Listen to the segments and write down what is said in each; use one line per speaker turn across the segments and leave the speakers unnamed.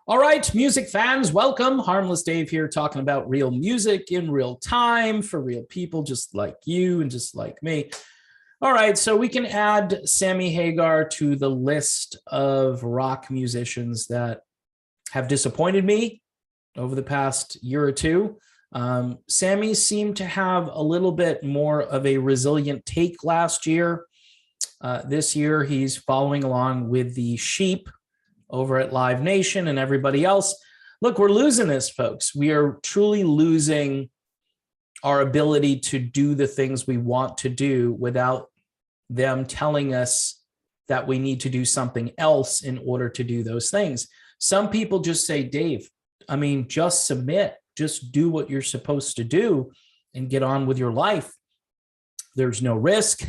All right, music fans, welcome. Harmless Dave here talking about real music in real time for real people just like you and just like me. All right, so we can add Sammy Hagar to the list of rock musicians that have disappointed me over the past year or two. Sammy seemed to have a little bit more of a resilient take last year. This year, he's following along with the Sheep over at Live Nation and everybody else. Look, we're losing this, folks. We are truly losing our ability to do the things we want to do without them telling us that we need to do something else in order to do those things. Some people just say, Dave, just submit, just do what you're supposed to do and get on with your life. There's no risk.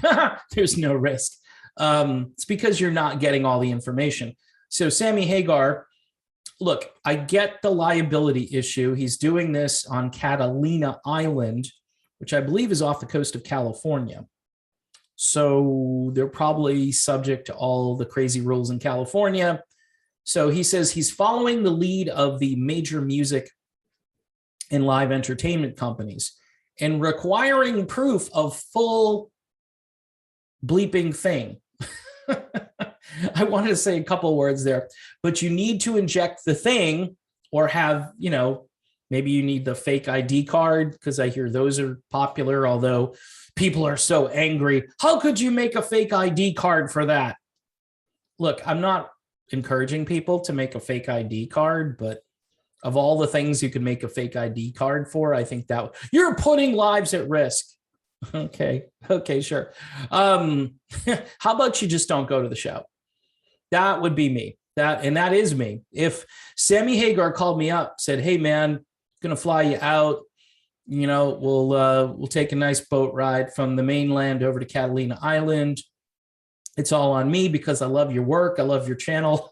There's no risk. It's because you're not getting all the information. So Sammy Hagar, look, I get the liability issue. He's doing this on Catalina Island, which I believe is off the coast of California. So they're probably subject to all the crazy rules in California. So he says he's following the lead of the major music and live entertainment companies and requiring proof of full bleeping thing. I wanted to say a couple words there, but you need to inject the thing or have, maybe you need the fake ID card because I hear those are popular, although people are so angry. How could you make a fake ID card for that? Look, I'm not encouraging people to make a fake ID card, but of all the things you can make a fake ID card for, I think that you're putting lives at risk. Okay, sure. How about you just don't go to the show? That would be me. That is me. If Sammy Hagar called me up, said, "Hey man, gonna fly you out. We'll take a nice boat ride from the mainland over to Catalina Island. It's all on me because I love your work. I love your channel."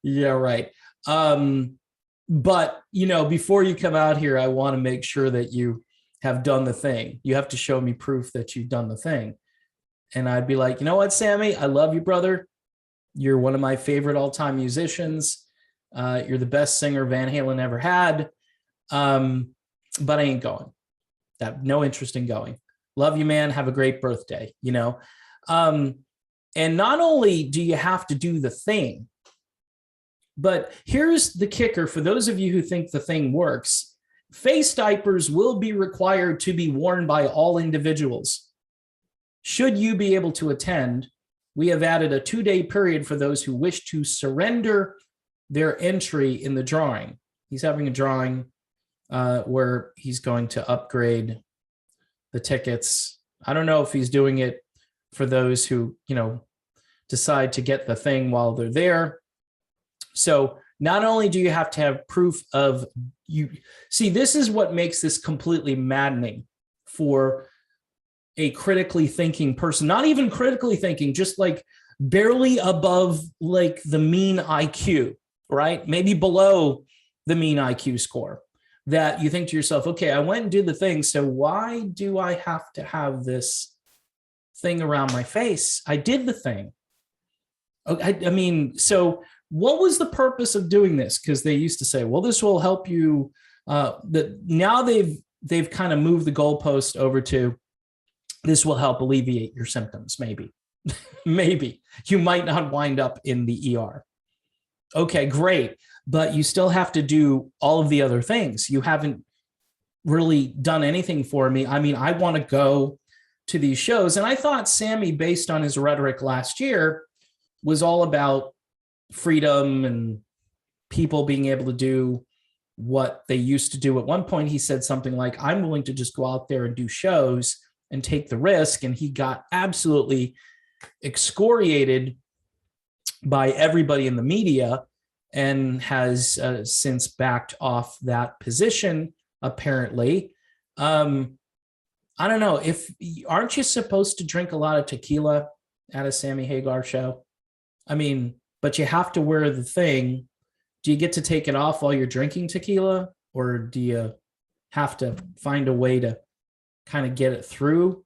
Yeah, right. But before you come out here, I want to make sure that you have done the thing. You have to show me proof that you've done the thing. And I'd be like, you know what, Sammy? I love you, brother. You're one of my favorite all-time musicians. You're the best singer Van Halen ever had. But I ain't going. No interest in going. Love you, man. Have a great birthday, And not only do you have to do the thing, but here's the kicker for those of you who think the thing works. Face diapers will be required to be worn by all individuals. Should you be able to attend, we have added a 2-day period for those who wish to surrender their entry in the drawing. He's having a drawing where he's going to upgrade the tickets. I don't know if he's doing it for those who, decide to get the thing while they're there. So not only do you have to have proof of you, see, this is what makes this completely maddening for a critically thinking person, not even critically thinking, just like barely above like the mean IQ, right? Maybe below the mean IQ score, that you think to yourself, okay, I went and did the thing. So why do I have to have this thing around my face? I did the thing. So what was the purpose of doing this? Because they used to say, well, this will help you. Now they've kind of moved the goalpost over to this will help alleviate your symptoms. Maybe, maybe you might not wind up in the ER. Okay, great. But you still have to do all of the other things. You haven't really done anything for me. I want to go to these shows. And I thought Sammy, based on his rhetoric last year, was all about freedom and people being able to do what they used to do. At one point, he said something like, I'm willing to just go out there and do shows and take the risk. And he got absolutely excoriated by everybody in the media and has since backed off that position, apparently. I don't know. Aren't you supposed to drink a lot of tequila at a Sammy Hagar show? But you have to wear the thing. Do you get to take it off while you're drinking tequila? Or do you have to find a way to kind of get it through?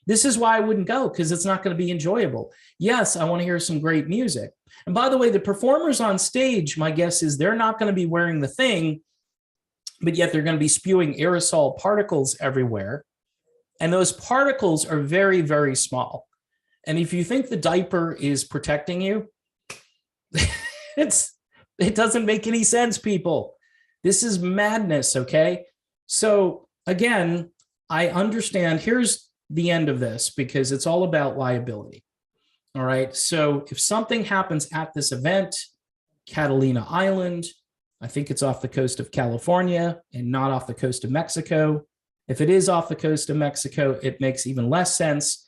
This is why I wouldn't go, because it's not going to be enjoyable. Yes, I want to hear some great music. And by the way, the performers on stage, my guess is they're not going to be wearing the thing, but yet they're going to be spewing aerosol particles everywhere. And those particles are very, very small. And if you think the diaper is protecting you, it doesn't make any sense, people. This is madness, okay? So again, I understand. Here's the end of this, because it's all about liability. All right. So if something happens at this event, Catalina Island, I think it's off the coast of California and not off the coast of Mexico. If it is off the coast of Mexico, it makes even less sense.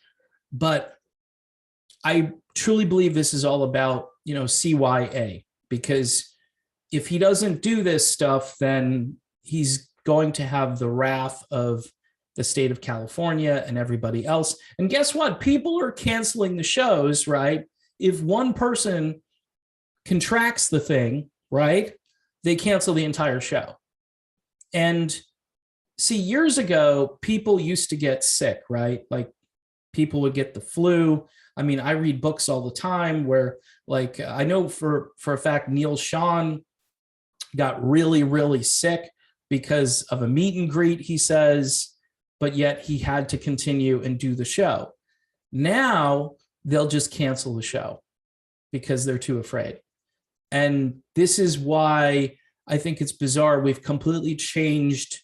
But I truly believe this is all about, CYA, because if he doesn't do this stuff, then he's going to have the wrath of the state of California and everybody else. And guess what? People are canceling the shows, right? If one person contracts the thing, right, they cancel the entire show. And see, years ago, people used to get sick, right? Like people would get the flu. I mean, I read books all the time where, like, I know for a fact, Neil Sean got really, really sick because of a meet and greet, he says, but yet he had to continue and do the show. Now they'll just cancel the show because they're too afraid. And this is why I think it's bizarre. We've completely changed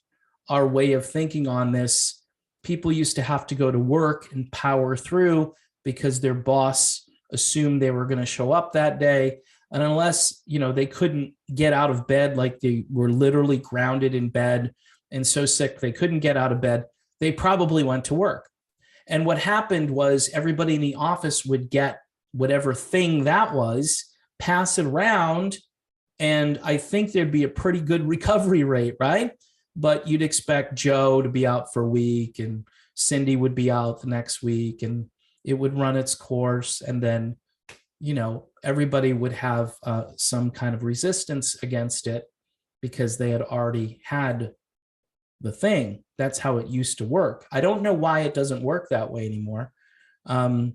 our way of thinking on this. People used to have to go to work and power through because their boss assumed they were going to show up that day. And unless, they couldn't get out of bed, like they were literally grounded in bed and so sick they couldn't get out of bed, they probably went to work. And what happened was everybody in the office would get whatever thing that was, pass it around, and I think there'd be a pretty good recovery rate, right? But you'd expect Joe to be out for a week and Cindy would be out the next week, and it would run its course. And then, everybody would have some kind of resistance against it because they had already had the thing. That's how it used to work. I don't know why it doesn't work that way anymore. And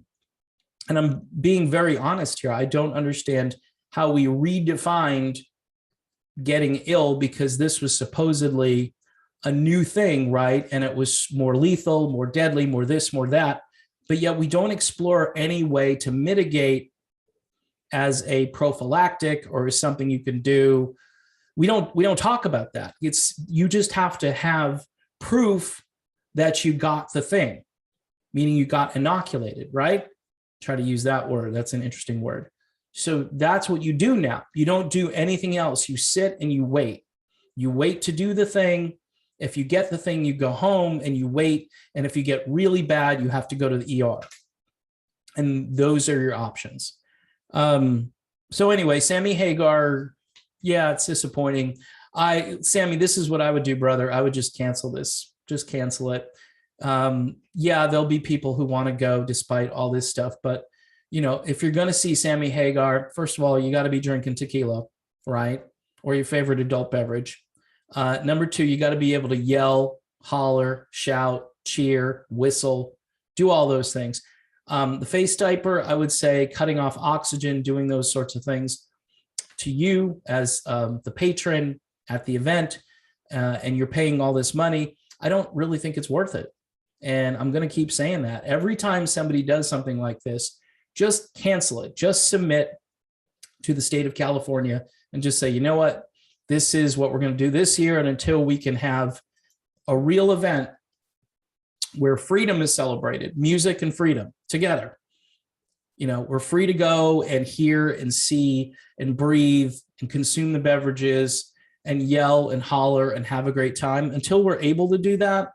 I'm being very honest here. I don't understand how we redefined getting ill, because this was supposedly a new thing, right? And it was more lethal, more deadly, more this, more that. But yet we don't explore any way to mitigate as a prophylactic or as something you can do. We don't talk about that. You just have to have proof that you got the thing, meaning you got inoculated, right? Try to use that word. That's an interesting word. So that's what you do now. You don't do anything else. You sit and you wait. You wait to do the thing. If you get the thing, you go home and you wait. And if you get really bad, you have to go to the ER. And those are your options. So anyway, Sammy Hagar, yeah, it's disappointing. Sammy, this is what I would do, brother. I would just cancel this. Just cancel it. Yeah, there'll be people who want to go despite all this stuff. But, if you're going to see Sammy Hagar, first of all, you got to be drinking tequila, right? Or your favorite adult beverage. Number two, you got to be able to yell, holler, shout, cheer, whistle, do all those things. The face diaper, I would say cutting off oxygen, doing those sorts of things to you as the patron at the event, and you're paying all this money. I don't really think it's worth it. And I'm going to keep saying that. Every time somebody does something like this, just cancel it. Just submit to the state of California and just say, you know what? This is what we're going to do this year. And until we can have a real event where freedom is celebrated, music and freedom together, we're free to go and hear and see and breathe and consume the beverages and yell and holler and have a great time. Until we're able to do that,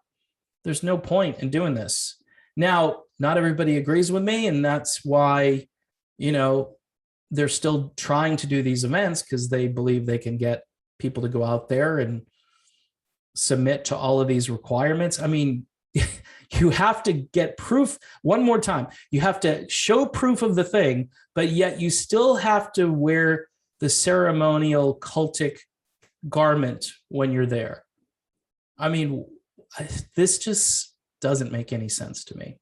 there's no point in doing this. Now, not everybody agrees with me, and that's why, they're still trying to do these events, because they believe they can get people to go out there and submit to all of these requirements. I mean, you have to get proof. One more time, you have to show proof of the thing, but yet you still have to wear the ceremonial cultic garment when you're there. I mean, this just doesn't make any sense to me.